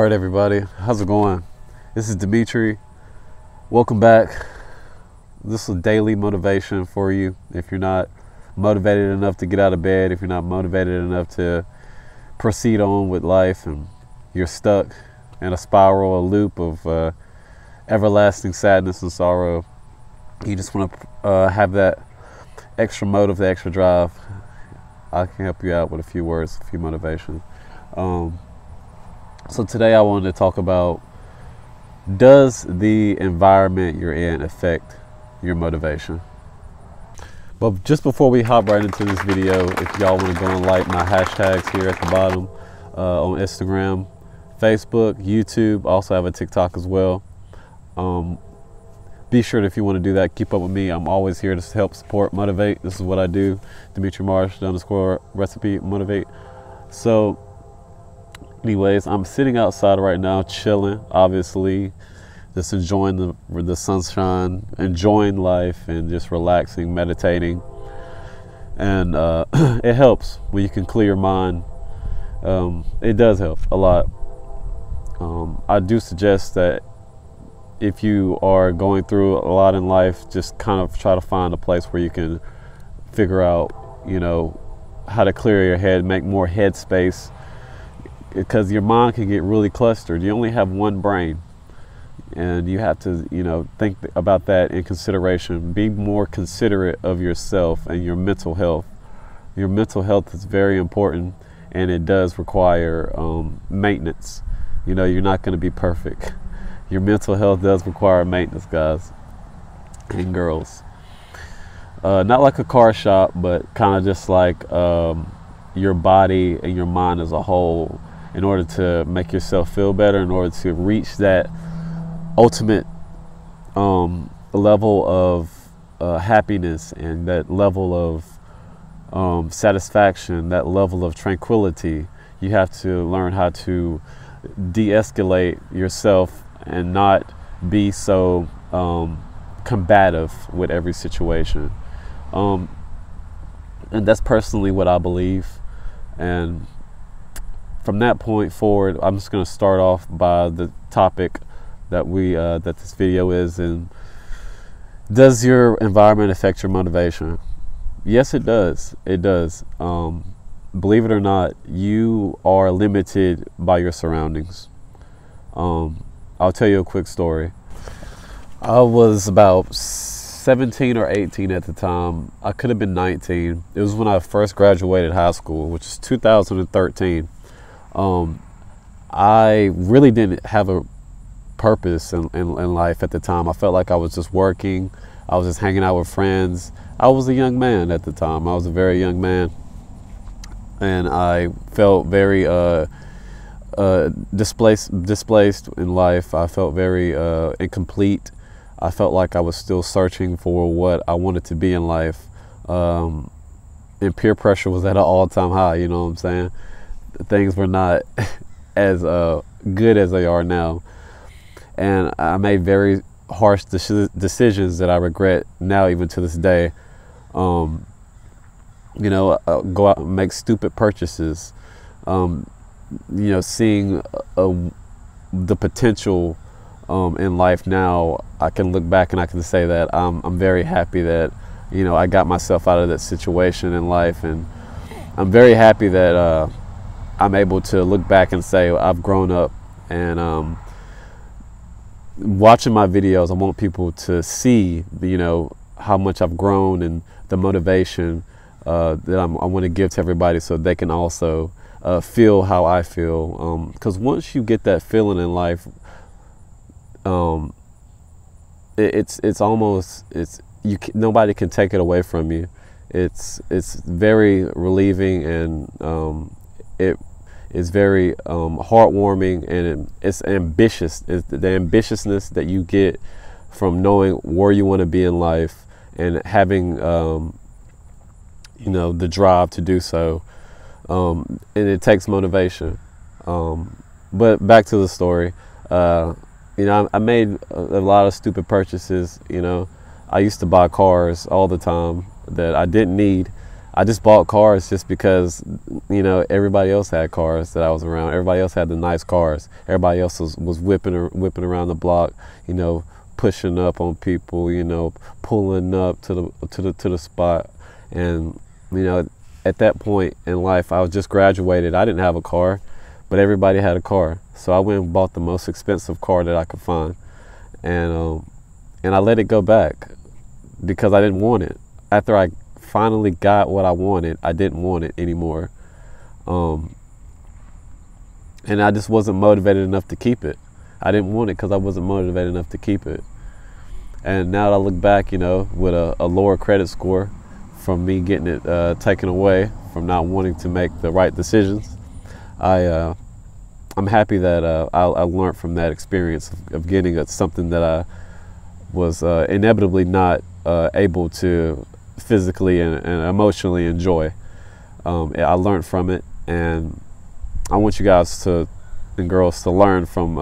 All right, everybody, how's it going? This is Dimitri. Welcome back. This is daily motivation for you. If you're not motivated enough to get out of bed, if you're not motivated enough to proceed on with life, and you're stuck in a spiral, a loop of everlasting sadness and sorrow, you just want to have that extra motive, the extra drive, I can help you out with a few words, a few motivation. So today I wanted to talk about, does the environment you're in affect your motivation? But just before we hop right into this video, if y'all want to go and like my hashtags here at the bottom on Instagram, Facebook, YouTube, I also have a TikTok as well. Be sure that if you want to do that, keep up with me. I'm always here to help, support, motivate. This is what I do. Dimitrimarsh _recipe motivate. So anyways, I'm sitting outside right now, chilling, obviously, just enjoying the sunshine, enjoying life, and just relaxing, meditating. And it helps when you can clear your mind. It does help a lot. I do suggest that if you are going through a lot in life, just kind of try to find a place where you can figure out, how to clear your head, make more head space. Because your mind can get really clustered. You only have one brain, and you have to, think about that in consideration. Be more considerate of yourself and your mental health. Your mental health is very important, and it does require maintenance. You're not going to be perfect. Your mental health does require maintenance, guys and girls. Not like a car shop, but kind of just like your body and your mind as a whole. In order to make yourself feel better, in order to reach that ultimate level of happiness and that level of satisfaction, that level of tranquility, you have to learn how to de-escalate yourself and not be so combative with every situation. And that's personally what I believe. And from that point forward, I'm just going to start off by the topic that that this video is. And does your environment affect your motivation? Yes, it does. It does. Believe it or not, you are limited by your surroundings. I'll tell you a quick story. I was about 17 or 18 at the time. I could have been 19. It was when I first graduated high school, which is 2013. I really didn't have a purpose in life at the time. I felt like I was just working. I was just hanging out with friends. I was a young man at the time. I was a very young man. And I felt very displaced in life. I felt very incomplete. I felt like I was still searching for what I wanted to be in life. And peer pressure was at an all-time high, you know what I'm saying? Things were not as good as they are now, and I made very harsh decisions that I regret now, even to this day. Go out and make stupid purchases. Seeing the potential in life now, I can look back and I can say that I'm very happy that I got myself out of that situation in life, and I'm very happy that I'm able to look back and say I've grown up. And watching my videos, I want people to see how much I've grown and the motivation that I want to give to everybody, so they can also feel how I feel. Because once you get that feeling in life, nobody can take it away from you. It's very relieving, and it is very heartwarming, and it's ambitious. It's the ambitiousness that you get from knowing where you want to be in life and having the drive to do so. And it takes motivation. But back to the story. I made a lot of stupid purchases. I used to buy cars all the time that I didn't need. I just bought cars just because, you know, everybody else had cars that I was around. Everybody else had the nice cars. Everybody else was whipping around the block, you know, pushing up on people, you know, pulling up to the spot. And, you know, at that point in life, I was just graduated. I didn't have a car, but everybody had a car. So I went and bought the most expensive car that I could find. And I let it go back because I didn't want it. After I finally got what I wanted, I didn't want it anymore. And I just wasn't motivated enough to keep it. I didn't want it because I wasn't motivated enough to keep it. And now that I look back, you know, with a lower credit score from me getting it taken away, from not wanting to make the right decisions, I'm happy that I learned from that experience of getting something that I was inevitably not able to physically and emotionally enjoy. I learned from it, and I want you guys and girls to learn from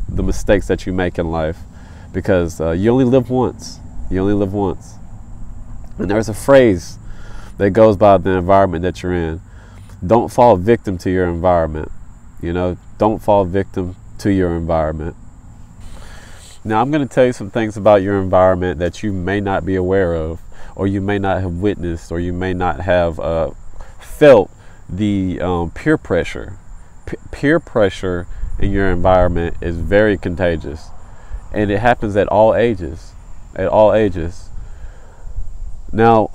the mistakes that you make in life, because you only live once. You only live once. And there's a phrase that goes by the environment that you're in. Don't fall victim to your environment. You know, don't fall victim to your environment. Now, I'm going to tell you some things about your environment that you may not be aware of, or you may not have witnessed, or you may not have felt the peer pressure. Peer pressure in your environment is very contagious, and it happens at all ages. At all ages. Now,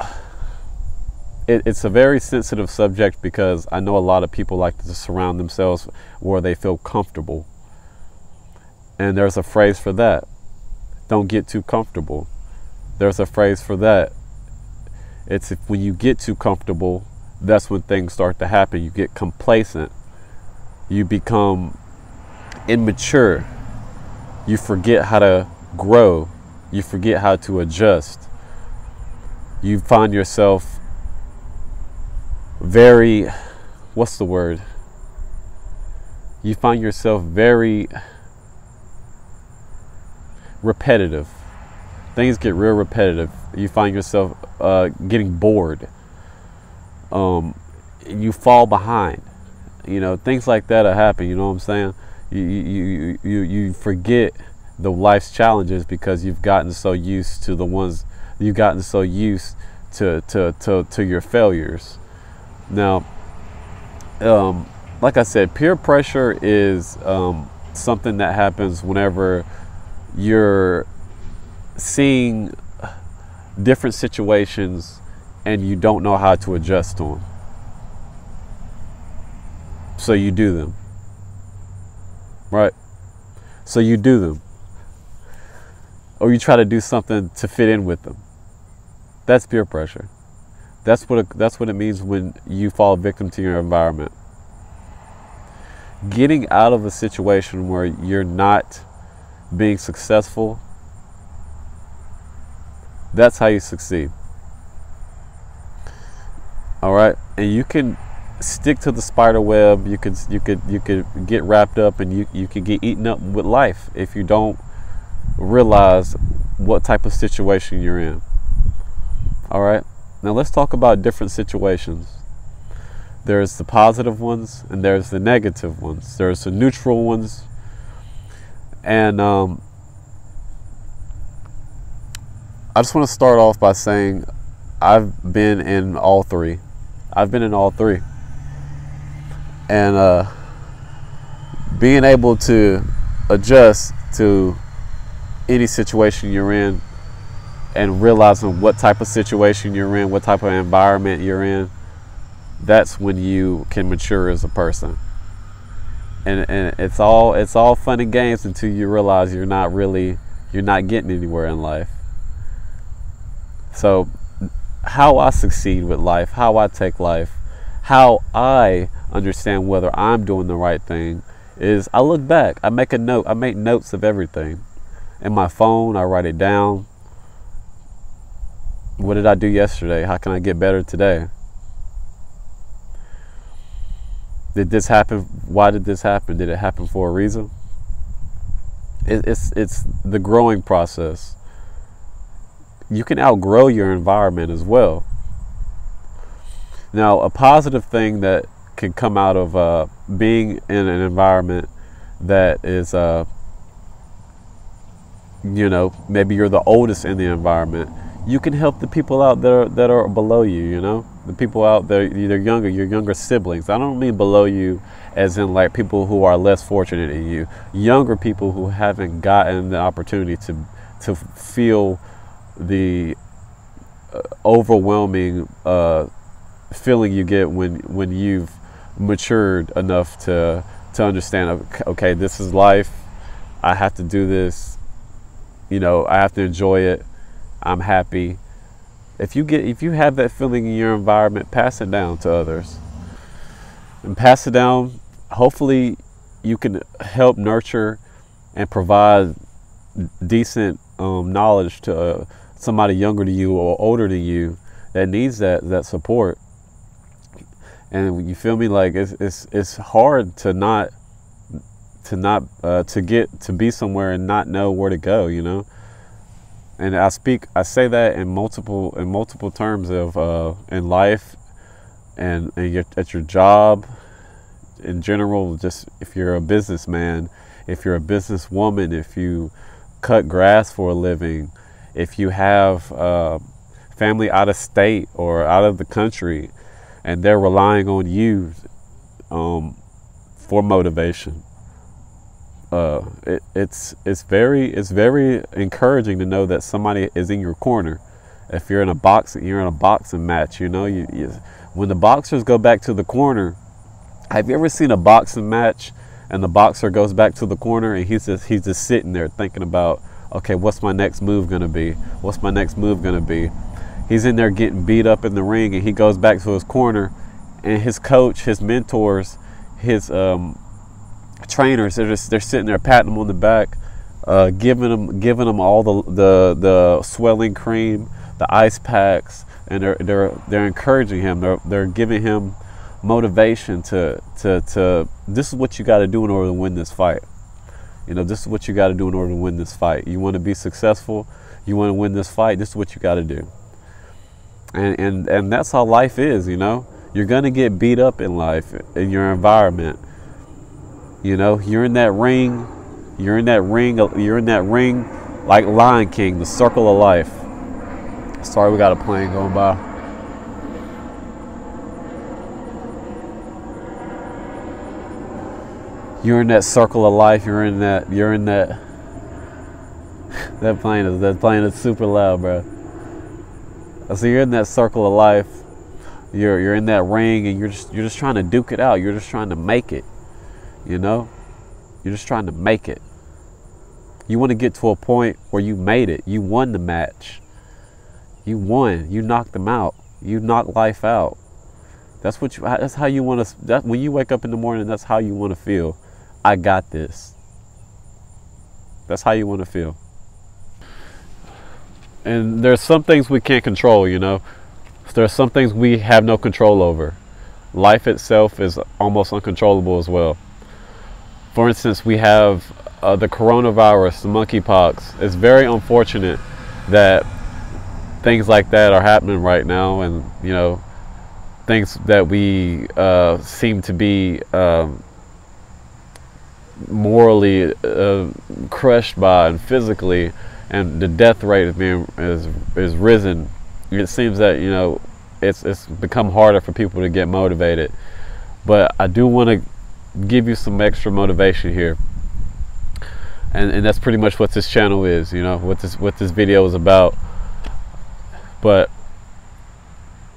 it's a very sensitive subject because I know a lot of people like to surround themselves where they feel comfortable. And there's a phrase for that. Don't get too comfortable. There's a phrase for that. It's when you get too comfortable, that's when things start to happen. You get complacent. You become immature. You forget how to grow. You forget how to adjust. You find yourself very, what's the word? You find yourself very repetitive. Things get real repetitive. You find yourself getting bored. You fall behind. You know, things like that happen. You know what I'm saying? You forget the life's challenges because you've gotten so used to the ones. You've gotten so used to your failures. Now, like I said, peer pressure is something that happens whenever you're seeing different situations and you don't know how to adjust to them. So you do them. Right? So you do them. Or you try to do something to fit in with them. That's peer pressure. That's what it means when you fall victim to your environment. Getting out of a situation where you're not being successful, that's how you succeed. All right, and you can stick to the spider web. You could get wrapped up, and you could get eaten up with life if you don't realize what type of situation you're in. All right. Now let's talk about different situations. There's the positive ones and there's the negative ones. There's the neutral ones. And I just want to start off by saying I've been in all three. I've been in all three. And being able to adjust to any situation you're in, and realizing what type of situation you're in, what type of environment you're in, that's when you can mature as a person. And it's all fun and games until you realize you're not getting anywhere in life. So how I succeed with life, how I take life, how I understand whether I'm doing the right thing is I look back, I make a note, I make notes of everything. In my phone, I write it down. What did I do yesterday? How can I get better today? Did this happen? Why did this happen? Did it happen for a reason? It's the growing process. You can outgrow your environment as well. Now, a positive thing that can come out of being in an environment that is, maybe you're the oldest in the environment, you can help the people out there that are below you, the people out there, they're younger, your younger siblings. I don't mean below you as in like people who are less fortunate than you, younger people who haven't gotten the opportunity to feel the overwhelming feeling you get when you've matured enough to understand, okay, this is life, I have to do this, I have to enjoy it, I'm happy. If you have that feeling in your environment, pass it down to others. And pass it down. Hopefully you can help nurture and provide decent knowledge to somebody younger than you or older than you that needs that support. And you feel me, like it's hard to be somewhere and not know where to go, And I say that in multiple terms of in life and at your job in general. Just if you're a businessman, if you're a businesswoman, if you cut grass for a living, if you have family out of state or out of the country, and they're relying on you for motivation. It's very encouraging to know that somebody is in your corner. If you're in a boxing match, when the boxers go back to the corner. Have you ever seen a boxing match and the boxer goes back to the corner and he's just sitting there thinking about, okay, what's my next move gonna be? What's my next move gonna be? He's in there getting beat up in the ring, and he goes back to his corner, and his coach, his mentors, his trainers, they're sitting there patting him on the back, giving him all the swelling cream, the ice packs, and they're encouraging him. They're giving him motivation to this is what you got to do in order to win this fight. This is what you got to do in order to win this fight. You want to be successful, you want to win this fight, this is what you got to do. And that's how life is. You're gonna get beat up in life, in your environment. You're in that ring like Lion King, the circle of life. Sorry, we got a plane going by. You're in that circle of life. You're in that that plane is super loud, bro. So you're in that circle of life. You're in that ring, and you're just trying to duke it out. You're just trying to make it. You're just trying to make it. You want to get to a point where you made it. You won the match. You won. You knocked them out. You knocked life out. That's how you want to. When you wake up in the morning, that's how you want to feel. I got this. That's how you want to feel. And there's some things we can't control, There's some things we have no control over. Life itself is almost uncontrollable as well. For instance, we have the coronavirus, the monkeypox. It's very unfortunate that things like that are happening right now, and things that we seem to be morally crushed by, and physically, and the death rate is risen. It seems that it's become harder for people to get motivated. But I do want to give you some extra motivation here, and that's pretty much what this channel is. What this video is about. But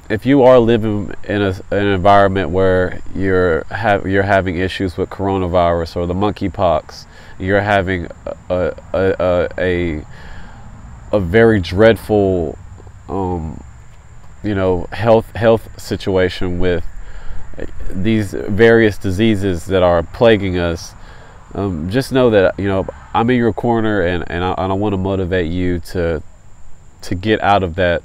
if you are living in an environment where you're having issues with coronavirus or the monkeypox, you're having a very dreadful health situation with these various diseases that are plaguing us, just know that I'm in your corner, and I want to motivate you to get out of that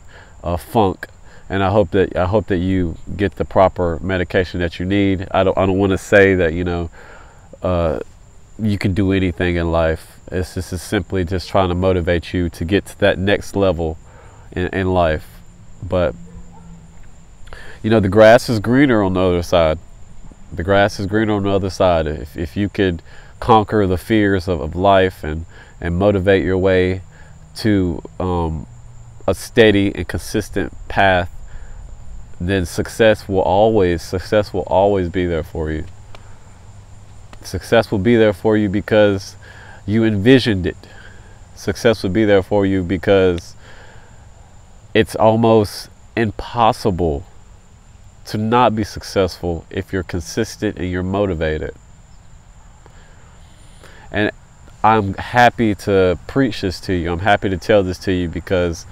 funk. And I hope that you get the proper medication that you need. I don't want to say that you can do anything in life. This is simply just trying to motivate you to get to that next level in life. But You know, the grass is greener on the other side. The grass is greener on the other side. If you could conquer the fears of life and motivate your way to a steady and consistent path, then success will always be there for you. Success will be there for you because you envisioned it. Success will be there for you because it's almost impossible to not be successful if you're consistent and you're motivated. And I'm happy to preach this to you. I'm happy to tell this to you because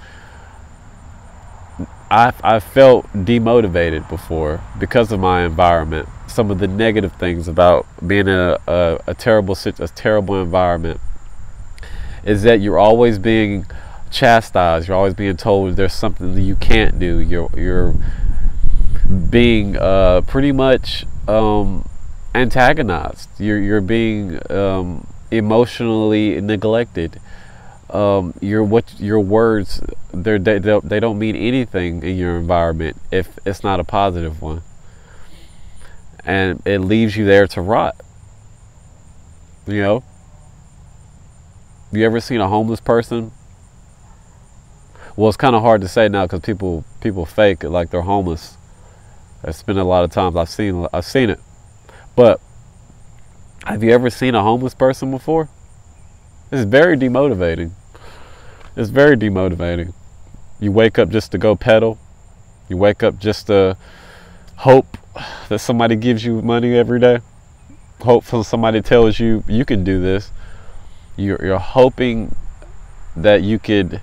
I felt demotivated before because of my environment. Some of the negative things about being in a terrible environment is that you're always being chastised. You're always being told there's something that you can't do. You're being pretty much antagonized. You're being emotionally neglected. Your words, they don't mean anything in your environment if it's not a positive one, and it leaves you there to rot. You know, you ever seen a homeless person? Well, it's kind of hard to say now because people fake it like they're homeless. It's been a lot of times I've seen it. But have you ever seen a homeless person before? It's very demotivating. It's very demotivating. You wake up just to go pedal. You wake up just to hope that somebody gives you money every day. Hope somebody tells you you can do this. You're hoping that you could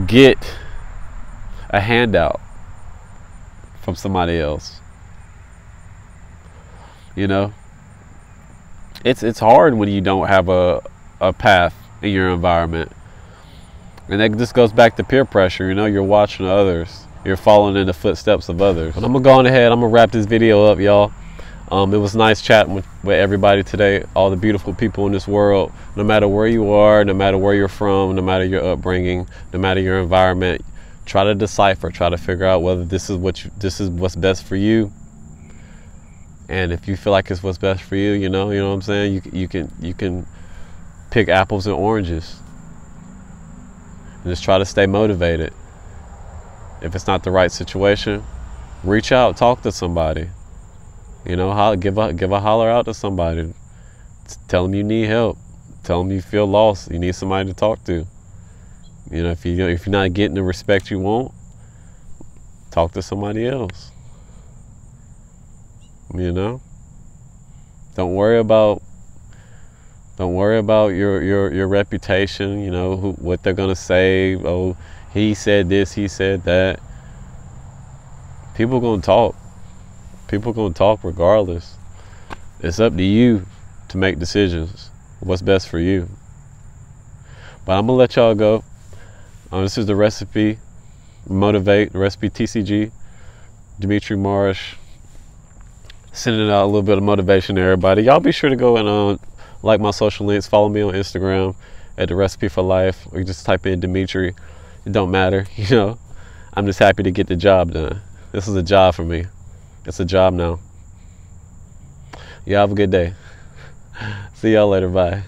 get a handout from somebody else. You know, it's hard when you don't have a path in your environment, and that just goes back to peer pressure. You know, you're watching others, you're following in the footsteps of others. But I'm gonna go on ahead, I'm gonna wrap this video up, y'all. It was nice chatting with everybody today, all the beautiful people in this world. No matter where you are, no matter where you're from, no matter your upbringing, no matter your environment, try to decipher, try to figure out whether this is what's best for you. And if you feel like it's what's best for you, you know what I'm saying? You can pick apples and oranges. And just try to stay motivated. If it's not the right situation, reach out, talk to somebody. You know, give a holler out to somebody. Tell them you need help. Tell them you feel lost. You need somebody to talk to. You know, if you're not getting the respect you want, talk to somebody else. You know, don't worry about your reputation. You know what they're gonna say. Oh, he said this, he said that. People gonna talk. People gonna talk regardless. It's up to you to make decisions. What's best for you. But I'm gonna let y'all go. This is the recipe. Motivate. The recipe TCG. Dimitrimarsh. Sending out a little bit of motivation to everybody. Y'all be sure to go and like my social links. Follow me on Instagram at The Recipe for Life. Or you just type in Dimitri. It don't matter. You know, I'm just happy to get the job done. This is a job for me. It's a job now. Y'all have a good day. See y'all later. Bye.